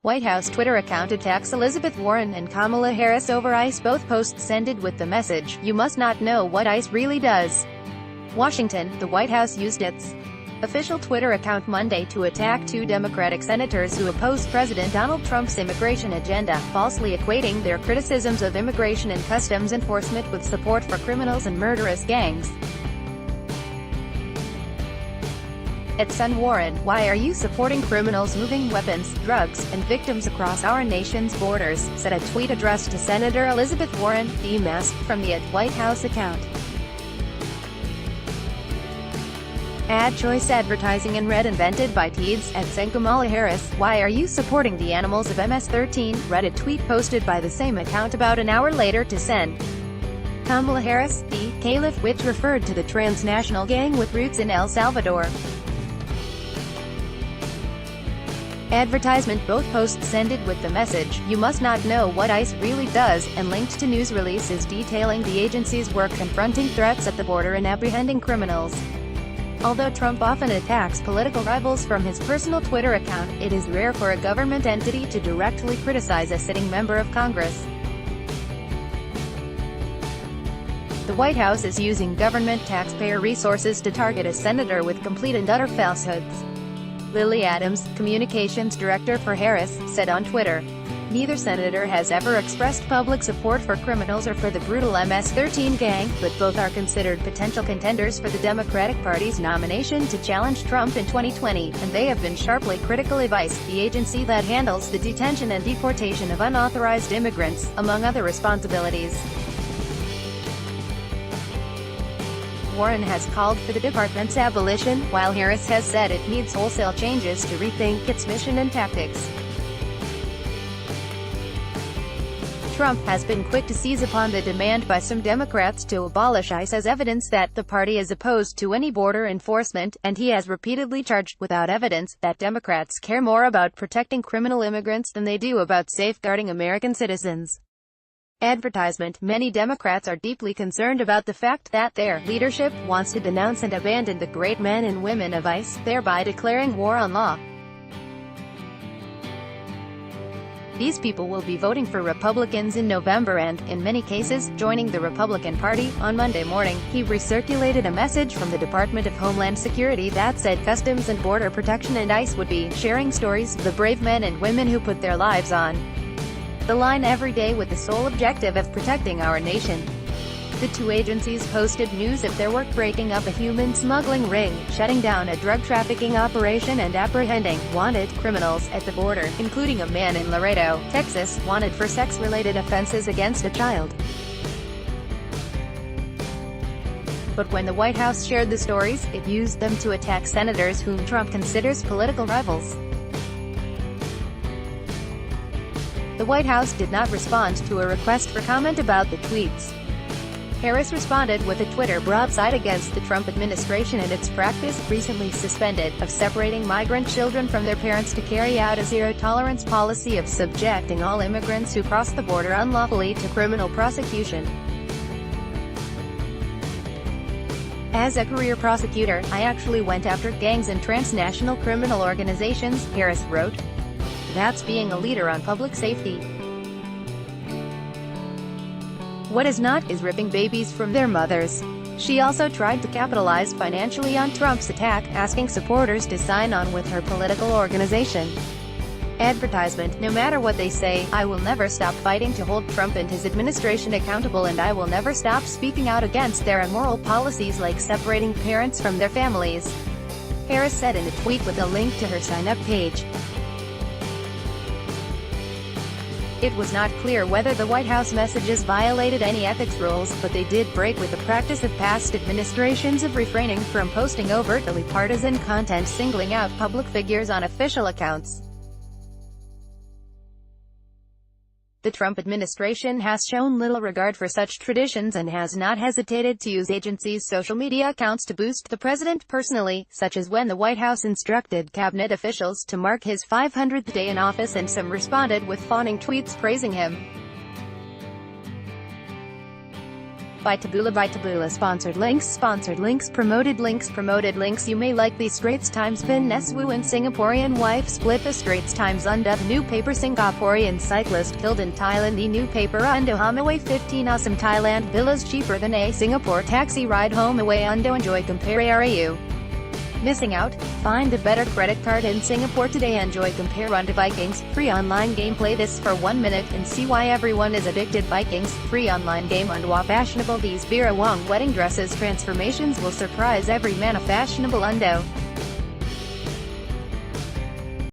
White House Twitter account attacks Elizabeth Warren and Kamala Harris over ICE. Both posts ended with the message, "You must not know what ICE really does." Washington, the White House used its official Twitter account Monday to attack two Democratic senators who opposed President Donald Trump's immigration agenda, falsely equating their criticisms of immigration and customs enforcement with support for criminals and murderous gangs. At Son Warren, why are you supporting criminals moving weapons, drugs, and victims across our nation's borders, said a tweet addressed to Senator Elizabeth Warren, demasked from the @White House account. Ad choice advertising and red invented by Teeds, at Kamala Harris, why are you supporting the animals of MS-13, read a tweet posted by the same account about an hour later to Sen. Kamala Harris, the Caliph, which referred to the transnational gang with roots in El Salvador. Advertisement. Both posts ended with the message, "You must not know what ICE really does," and linked to news releases detailing the agency's work confronting threats at the border and apprehending criminals. Although Trump often attacks political rivals from his personal Twitter account, it is rare for a government entity to directly criticize a sitting member of Congress. The White House is using government taxpayer resources to target a senator with complete and utter falsehoods. Lily Adams, communications director for Harris, said on Twitter, "Neither senator has ever expressed public support for criminals or for the brutal MS-13 gang, but both are considered potential contenders for the Democratic Party's nomination to challenge Trump in 2020, and they have been sharply critical of ICE, the agency that handles the detention and deportation of unauthorized immigrants, among other responsibilities." Warren has called for the department's abolition, while Harris has said it needs wholesale changes to rethink its mission and tactics. Trump has been quick to seize upon the demand by some Democrats to abolish ICE as evidence that the party is opposed to any border enforcement, and he has repeatedly charged, without evidence, that Democrats care more about protecting criminal immigrants than they do about safeguarding American citizens. Advertisement. Many Democrats are deeply concerned about the fact that their leadership wants to denounce and abandon the great men and women of ICE, thereby declaring war on law. These people will be voting for Republicans in November and, in many cases, joining the Republican Party. On Monday morning, he recirculated a message from the Department of Homeland Security that said Customs and Border Protection and ICE would be sharing stories of the brave men and women who put their lives on the line every day with the sole objective of protecting our nation. The two agencies posted news of their work breaking up a human smuggling ring, shutting down a drug trafficking operation and apprehending wanted criminals at the border, including a man in Laredo, Texas, wanted for sex-related offenses against a child. But when the White House shared the stories, it used them to attack senators whom Trump considers political rivals. The White House did not respond to a request for comment about the tweets. Harris responded with a Twitter broadside against the Trump administration and its practice, recently suspended, of separating migrant children from their parents to carry out a zero-tolerance policy of subjecting all immigrants who cross the border unlawfully to criminal prosecution. "As a career prosecutor, I actually went after gangs and transnational criminal organizations," Harris wrote. "That's being a leader on public safety. What is not, is ripping babies from their mothers." She also tried to capitalize financially on Trump's attack, asking supporters to sign on with her political organization. Advertisement. No matter what they say, I will never stop fighting to hold Trump and his administration accountable, and I will never stop speaking out against their immoral policies like separating parents from their families, Harris said in a tweet with a link to her sign-up page. It was not clear whether the White House messages violated any ethics rules, but they did break with the practice of past administrations of refraining from posting overtly partisan content singling out public figures on official accounts. The Trump administration has shown little regard for such traditions and has not hesitated to use agencies' social media accounts to boost the president personally, such as when the White House instructed cabinet officials to mark his 500th day in office, and some responded with fawning tweets praising him. By Taboola sponsored links promoted links. You may like the Straits Times Pin Neswu and Singaporean wife split. The Straits Times Unda, the new paper. Singaporean cyclist killed in Thailand. The new paper Undo Hamaway 15 awesome Thailand villas cheaper than a Singapore taxi ride home away. Undo enjoy compare. Are you missing out? Find a better credit card in Singapore today. Enjoy compare Undo Vikings free online game. Play this for 1 minute and see why everyone is addicted. Vikings free online game. Undo fashionable. These Bira Wong wedding dresses transformations will surprise every man. A fashionable Undo.